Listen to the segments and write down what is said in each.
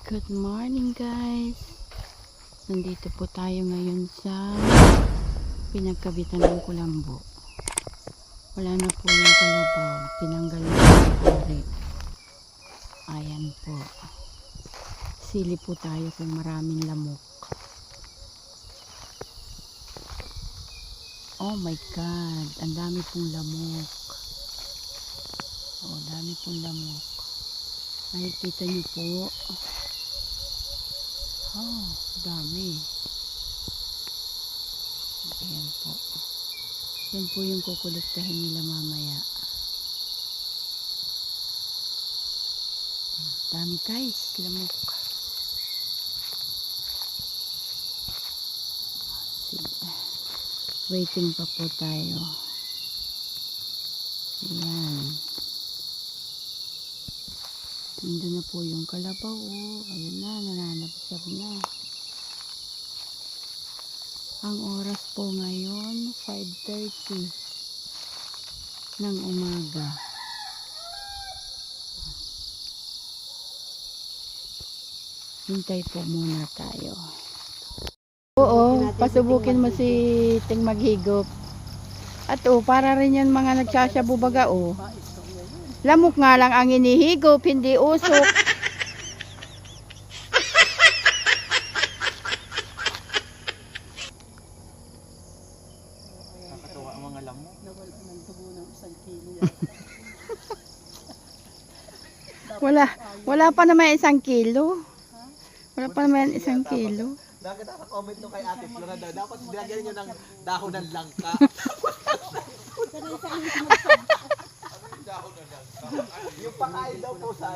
Good morning guys. Nandito po tayo ngayon sa pinagkabitan ng kulambo. Wala na po yung kalabaw. Tinanggal na yung pari. Ayan po. Sili po tayo kung maraming lamok. Oh my God. Ang dami pong lamok. Oh, dami pong lamok. Nakikita niyo po. Oh, dami. Ayan po. Yan po yung kukolektahin nila mamaya. Dami guys, lamok. Sige. Waiting pa po tayo. Ayan. Nandun na po yung kalabaw. Oh. Ayun na, nananabsab na. Ang oras po ngayon, 5:30 ng umaga. Hintay po muna tayo. Oo, pasubukin mo si Ting maghigop. At para rin yan mga nagsasyabu baga oh. Lamok nga lang ang inihigop, hindi usok. Nakakatawa ang mga lamok. Nawala ng dugo ng 1 kilo. Wala pa naman 1 kilo. Wala pa naman 1 kilo. Nakaka-comment nung kay Ate Flora daw, dapat nilagyan nyo ng dahon ng langka. Yung pakain daw po sa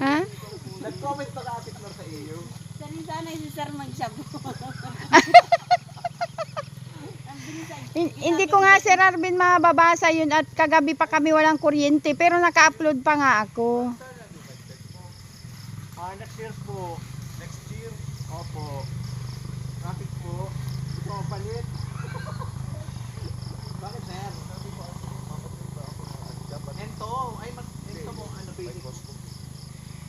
Ha? Nag-comment pa ka Ate Flora sa iyo. Sana si Sir magsabu. Hindi ko nga Sir Arvin mababasa yun at kagabi pa kami walang kuryente pero naka-upload pa nga ako. Next year po. Next year? Opo. Traffic po. Ito ang palit. Bakit sir? Ento. Ay, ento mo. Ano basic?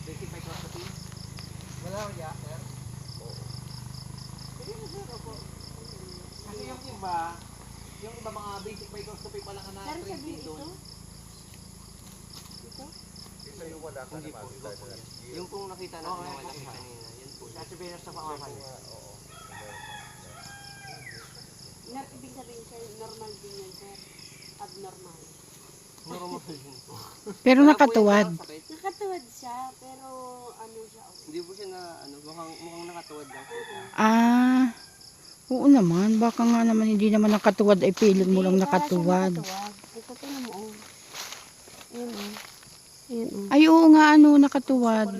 Basic microscopy? Wala ko ya, sir? Sige na sir, opo. Kasi yung iba mga basic microscopy pa lang na Sir, sabi doon. ito? Ito? Yung kung nakita natin na wala kanina, yan po. Kasi binasa pa ako kanina. Ibig sabihin sir, normal din yan sir. Abnormal. Normal din po. Pero nakatuwad. Nakatuwad siya, pero ano siya. Hindi po siya na, mukhang nakatuwad lang po. Ah, oo naman. Baka nga naman hindi naman nakatuwad ay pilit mo lang nakatuwad. Ito tingnan mo. Ayan o. Ayan o. Ay oo nga ano nakatuwad.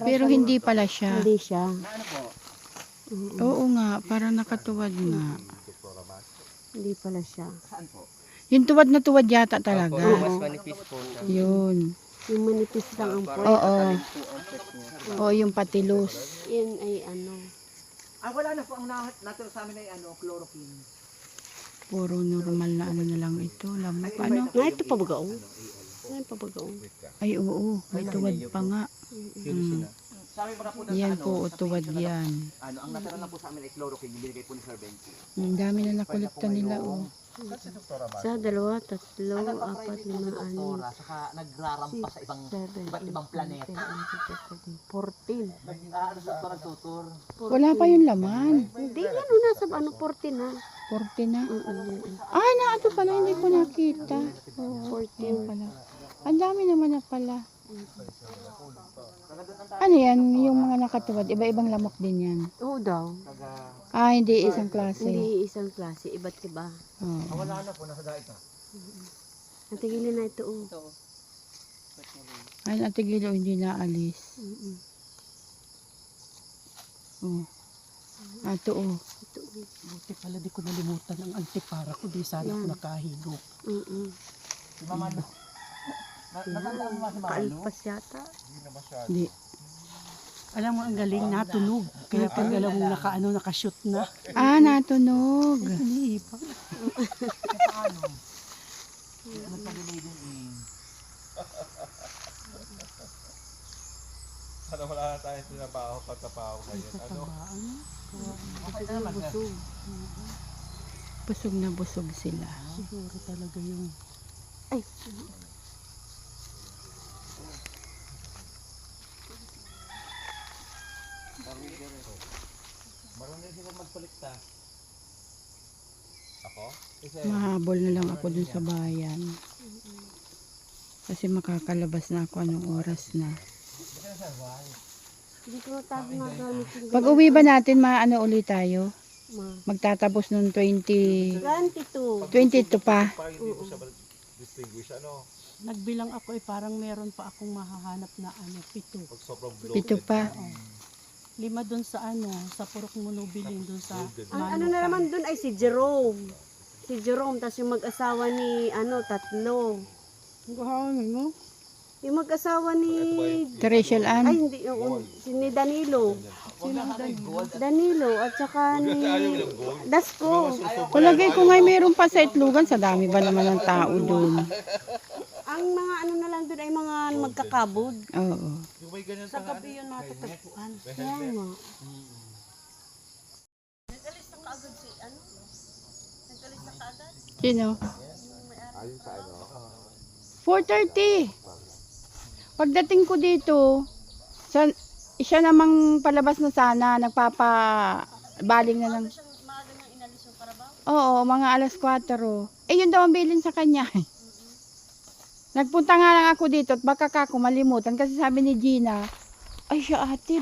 Pero siyang- hindi pala siya. Hindi siya. Ano po? Oo nga, parang nakatuwad nga. Hindi pala siya. Saan po? Yung tuwad na tuwad yata talaga. Mas manipis po. Yun. Yung manipis lang ang puwet. Oo. Oo, yung patilos. Yan ay ano. Wala na po. Ang naturo sa amin ay chloroquine. Puro normal na ano na lang ito. Lamok ano. Nga ito pabagaong. Nga ito pabagaong. Ay oo, may tuwad pa nga. Sabi mo na po na Yan po, tuwad yan. ang natira lang po sa amin ay chloroquine. Yung binigay po ni Sir Benji. Ang dami na nakolekta nila oh. Sa 2, 3, 4, 5, 6, Saka nagrarampa sa iba't ibang planeta. 14. Ano sa doktora tutor? Wala pa yung laman. Hindi yan, nasa ano, 14 na. 40 na. Ay, na ito pala, hindi ko nakita. Oo, 14. yan pala. Ang dami naman na pala. Ano yan, yung mga nakatuwad, iba-ibang lamok din yan. Oo daw. Ah, hindi isang klase. Hindi isang klase, iba't iba. Oo. Wala na po, nasa dait na. Natigilin na ito. Oh. Ay, natigilo, hindi naalis. Oh. Ato oh. Ito. Buti pala di ko nalimutan ang antipara ko. Di sana ako nakahigop. Si Mama Lu. Natandaan mo ba si Mama Lu? Kaalpas yata. Hindi. Alam mo, ang galing, natunog. Kaya pag alam mo nakashoot na. Ah, natunog. Hinihipang. Paano? Nagpagulay din eh. Sana wala na tayong tinabaho, patapaho ngayon. Ano? Okay na naman yan. Busog. Busog na busog sila. Siguro talaga yung... Ay, Marunong sila magpalikta. Ako? Mahabol na lang ako dun sa bayan. Kasi makakalabas na ako anong oras na. hindi ko tayo nagamit yung Pag uwi ba natin, maano ulit tayo? Ma. Magtatapos nung 20... 22. 22 pa. Parang hindi mo siya distinguish. Ano? Nagbilang ako parang meron pa akong mahahanap na 7. Pag sobrang bloated. 22 pa. 5 doon sa sa Purok Monobiling doon sa Ang ano na naman dun ay si Jerome. Si Jerome, tas yung mag-asawa ni, 3. Ano? Yung mag-asawa ni, Rachel ay Ann. hindi, yung, si ni Danilo. Danilo, at saka ni Dasko. Palagay ko nga meron pa sa Itlogan. Sa dami ba naman ng tao doon? Ang mga ano na lang dun ay mga magkakabod. Oo. Yung may ganyan Sa pa nga. gabi yun matatagpuan. Kaya nga. Nag-alis na kaagad si, Nag-alis na kaagad? Sino? Ayun sa ano? 4:30. Pagdating ko dito, siya namang palabas na sana, nagpapabaling na ng... Maaga niyang inalis yung Carabao? Oo, mga alas 4. Eh, yun daw ang bilin sa kanya. Nagpunta nga lang ako dito at baka kako malimutan kasi sabi ni Gina, ay siya ate,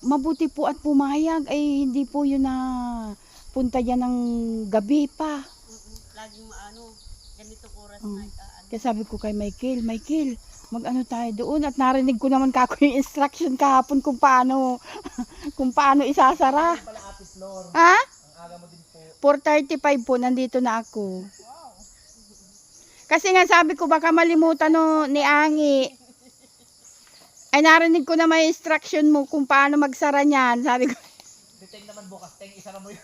mabuti po at pumayag, ay hindi po yun na punta yan ng gabi pa. Laging ganitong oras Mm. na Kaya sabi ko kay Michael, mag-ano tayo doon at narinig ko naman kako yung instruction kahapon kung paano kung paano isasara. Ha? 4:35 po nandito na ako. Kasi nga sabi ko baka malimutan ni Angi. Ay narinig ko na may instruction mo kung paano magsara niyan. Sabi ko, Teng naman bukas, Teng, isa na mo yun.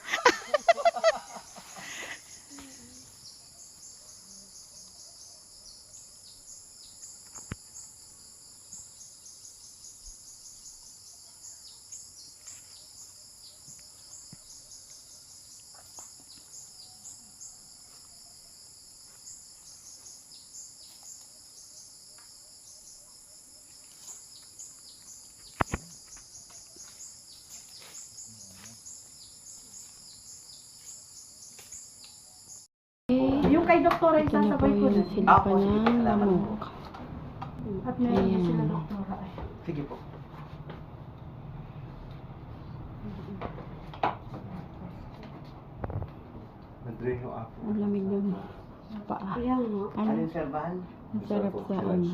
Yung kay Doktora ito na po yung sila pa ng lamok. At meron na Ayan. sila Doktora. Sige po. Nag-drain yung ako. Ang lamig ng paa. Kaya nga. Ano? serbahan? Ang sarap sa ano.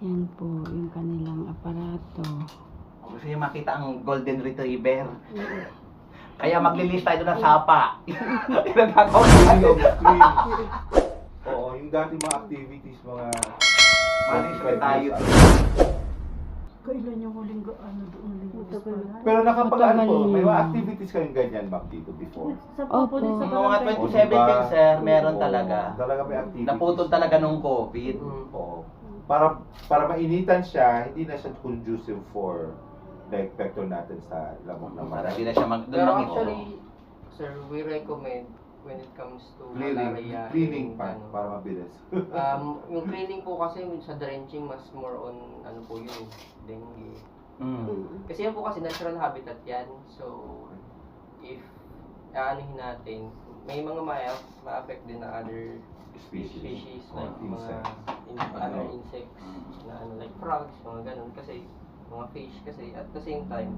Yan po, yung kanilang aparato. Gusto niyo makita ang golden retriever. Kaya maglilis tayo doon ng sapa. Pinagkakaw Yung clean. Oo, yung dati mga activities, mga... Malis pa tayo. Kailan yung huling doon Matagal na. Pero nakapag-ano po, Matagal may mga na. activities kayong ganyan, ma'am, dito before? Sa Opo. sa Yung mga O, 2017, diba? sir, meron Oo, talaga. Talaga may activities. Naputol talaga nung COVID. Oo. Para mainitan siya, hindi na siya conducive for the vector natin sa lamok na Para mara. hindi na siya doon Pero mangito. actually, sir, we recommend when it comes to malaria. Cleaning yung pa, ano, para mabilis. yung cleaning po kasi sa drenching, mas more on, ano po yun, dengue. Mm. Kasi yan po kasi natural habitat yan. So, if aanihin natin, may mga ma-affect din na other species like mga other insects na ano, like frogs, mga ganun. Kasi, mga fish kasi, at the same time,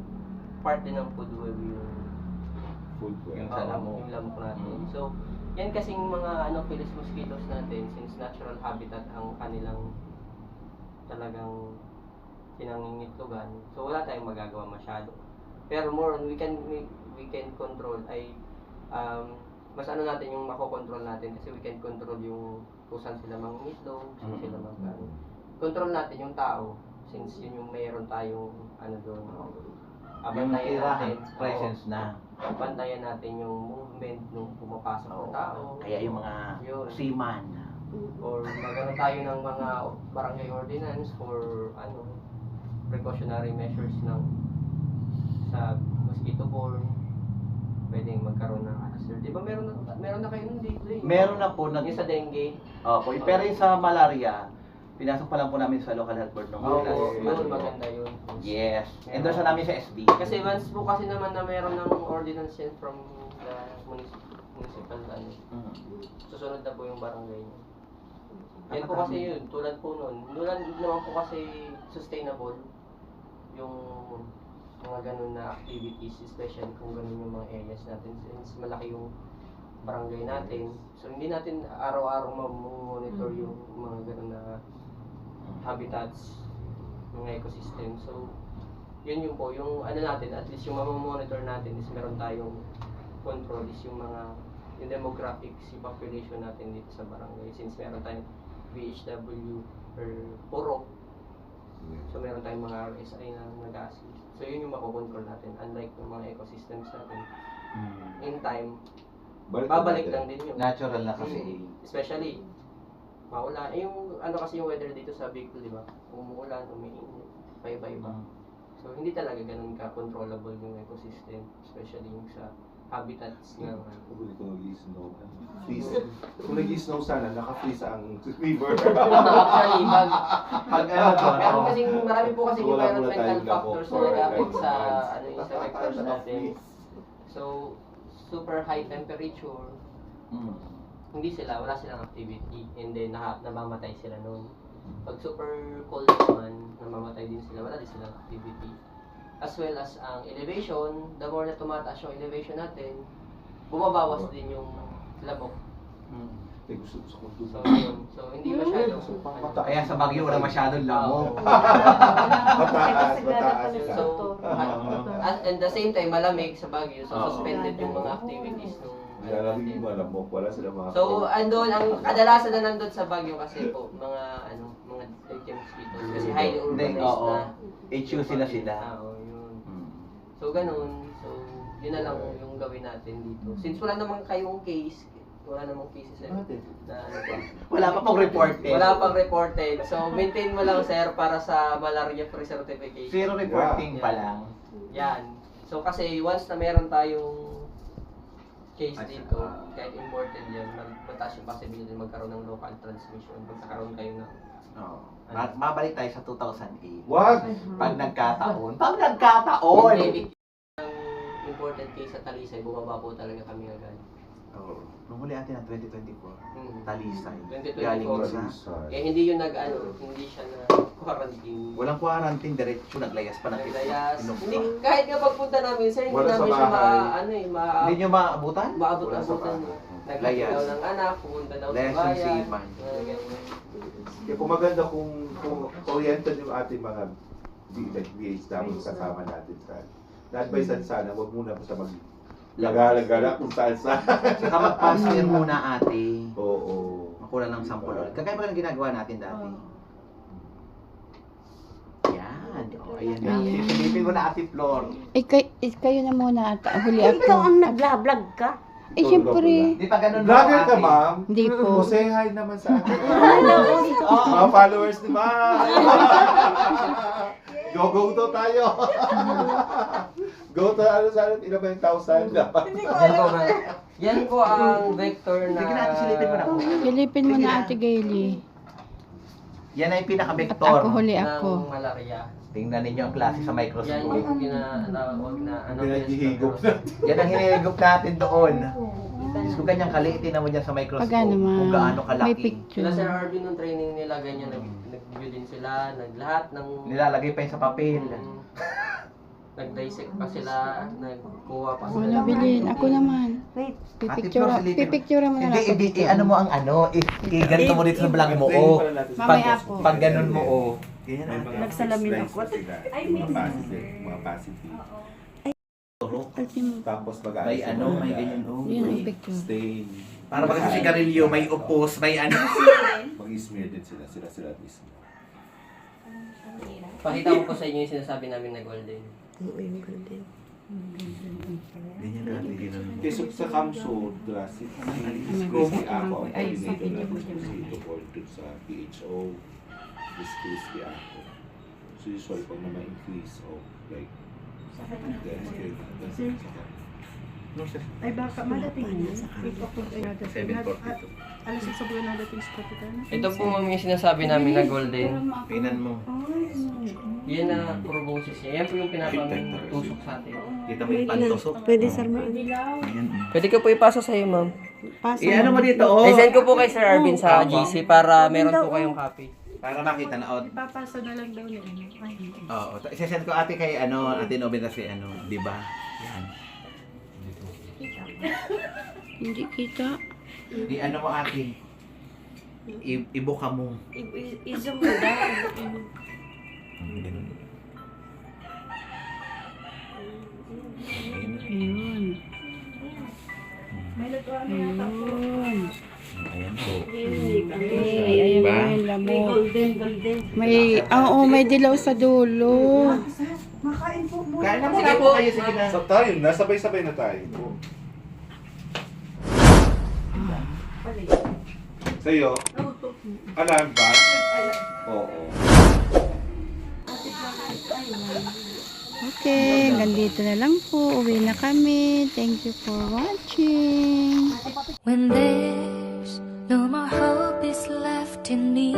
part din ng food web yung Food Yung well. sa lamok. yung lamok natin. So, yan kasing mga Felis mosquitoes natin, since natural habitat ang kanilang talagang pinangingitlogan. So, wala tayong magagawa masyado. Pero more on, we can control ay mas ano natin yung makokontrol natin kasi we can control yung kung saan sila mangingitlog, saan sila control natin yung tao since yun yung mayroon tayong ano doon. Yung Abantayan natin. presence na. Bantayan natin yung movement nung pumapasok ng tao. Kaya yung mga Yun. seaman. Or magano tayo ng mga barangay ordinance for precautionary measures sa mosquito-borne, pwedeng magkaroon ng cancer. Di ba meron na kayo nun dito eh? Meron na po. Yung sa dengue. Opo, pero yung sa malaria, pinasok pa lang po namin sa local health board ng Oo, last yun, month. maganda yun. Yes. Endorse na namin sa SD. Kasi once po kasi naman na meron ng ordinance yan from the municipal susunod na po yung barangay niya. Yan po kasi yun, tulad po nun. Tulad naman po kasi sustainable yung mga ganun na activities, especially kung ganun yung mga areas natin since malaki yung barangay natin. So hindi natin araw-araw ma-monitor yung mga ganun na habitats, mga ecosystem. So yun yung po, yung ano natin, at least yung mamamonitor natin is meron tayong control is yung demographics, yung population natin dito sa barangay. Since meron tayong VHW or puro, so meron tayong mga RSI na nag-assist. So yun yung makokontrol natin, unlike yung mga ecosystems natin. In time, babalik lang din yun. Natural na kasi. Especially, maulan. Yung ano kasi yung weather dito sa Bicol, di ba? Umuulan, umiinit, paiba-iba. So hindi talaga ganun ka-controllable yung ecosystem, especially yung sa habitats ng Kung nag-snow, kung nag-snow sana, naka-freeze ang river. actually, Pag ano to, meron kasing marami po kasi So, wala muna environmental tayong factors na for, nag-affect sa months. ano yung sa vectors natin. So, super high temperature, hindi sila, wala silang activity, and then namamatay sila noon. Pag super cold naman, namamatay din sila, wala din silang activity. As well as ang elevation, the more na tumataas yung elevation natin, bumabawas din yung labok. Gusto ko So, yun. So, hindi masyadong Kaya sa Baguio wala masyadong lamok. Mataas, mataas. So, at the same time, malamig sa Baguio. So, suspended yung mga activities nung Nilalamig mo, alam mo, wala sila mga... So, andun, ang kadalasan na nandun sa Baguio kasi po, mga dirty mosquitoes. Kasi highly urbanized Oo. na. HUC na sila. Oo, yun. So, ganun. So, yun na lang yung gawin natin dito. Since wala namang kayong case, wala namang cases na ano pa. Wala pa pong reported. Wala pang reported. So, maintain mo lang, sir, para sa malaria-free certification. Zero reporting pa lang. Yan. So, kasi once na meron tayong case dito, kahit imported yan, mataas yung possibility magkaroon ng local transmission. Pagkakaroon kayo ng... Mabalik tayo sa 2008. Wag! Pag nagkataon. Pag nagkataon! Endemic ng imported case sa Talisay, bumaba po talaga kami agad. Oo. Nung huli natin ang 2024. Talisay. 2024. Galing sa... Kaya hindi yung hindi siya na quarantine. Walang quarantine, diretso naglayas pa ng Naglayas. Pinuno. Hindi, kahit nga pagpunta namin, sir, hindi Wala sa namin siya bahay. Hindi nyo maabutan? maabot-abutan. Naglayas daw ng anak, pumunta daw sa Layas ng bayan. siman. Ganyan. Kaya kung maganda kung oriented yung ating mga VHW kasama natin sa na-advise sana, huwag muna po sa mag-lagala kung saan saan. Saka mag-pasir muna ate. Oo. Makuha ng sample ulit. Kagaya ba ng ginagawa natin dati? Yan. O, ayan na. Ayan. Silipin mo na ate Flor. Kayo na muna at huli Ikaw ako. ang nagla-vlog ka. Eh, syempre, Di pa ganun Vlogger ka, ate. ma'am? hindi po. Say hi naman sa akin. Mga followers ni ma'am. Go to tayo. Go to ano sana, ilan ba yung 1,000 dapat? Yan po ang vector na... Sige na ate, silipin mo na ako. Silipin mo na Ate Gaily. Yan ay At pinaka-vector. ako huli ng ako. malaria. Tingnan ninyo ang klase sa Yan microscope. yung ginatawag na Pinaghihigop na. Yan ang hinihigop natin doon. Diyos ko ganyang kaliitin mo dyan sa microscope. Pag ano Kung man, gaano may kalaki. picture. Sila Sir Harvey nung training nila, ganyan, nag-view din sila, lahat ng... Nilalagay pa yun sa papel. Nag-dissect pa sila, nagkuha pa sila. Wala bilhin. Ako naman. Wait. Pipicture mo na lang. Hindi, ano mo ang ano, i-ganto mo dito sa vlog mo, oh. Mamaya po. Pag ganun mo, oh. Ganyan May ate. mga Nagsalamin slices ako. sila. Mga positive. Tapos May ano, may ganyan, oh. Yan ang picture. Stain. Para pag sa sigarilyo, may upos, may ano. Mag-smear din sila mismo. Pakita ko po sa inyo yung sinasabi namin na golden. Ganyan natin, ganun. Kasi sa Kamso, si Crispy Ako ang coordinator natin sa dun sa PHO. This Crispy Ako. So usually pag na ma-increase of like no, sir. Ay baka madating yun. Ipapot ay nadating. 742. Alas sa buwan nadating sa kapitan. Ito po ma'am yung sinasabi namin na golden. Pinan mo. Yan na proboscis niya. Yan po yung pinapatusok sa atin. Dito mo yung pantusok. Pwede sir mo. Ayan. Pwede ko po ipasa sa iyo ma'am. Paso. Ano mo dito, oh. I-send ko po kay Sir Arvin sa GC para meron po kayong copy. Para makita na, oh. Ipapasa na lang daw niya. Ay, Oo. Isesend ko ate kay, ate Nobel kasi, di ba? Yan. Hindi kita. Di mo ate. Ibuka mo. Izoom mo daw. Ganun. Ayun. Ayun. Ayan po. Ay, ayun Diba? na yung lamok. Golden. May dilaw sa dulo. Kaya na sige po kayo, sige na. So tayo, nasabay-sabay na tayo. Sa'yo? Alam ba? Oo. Okay, ganito na lang po. Uwi na kami. Thank you for watching. When there's no more hope is left in me,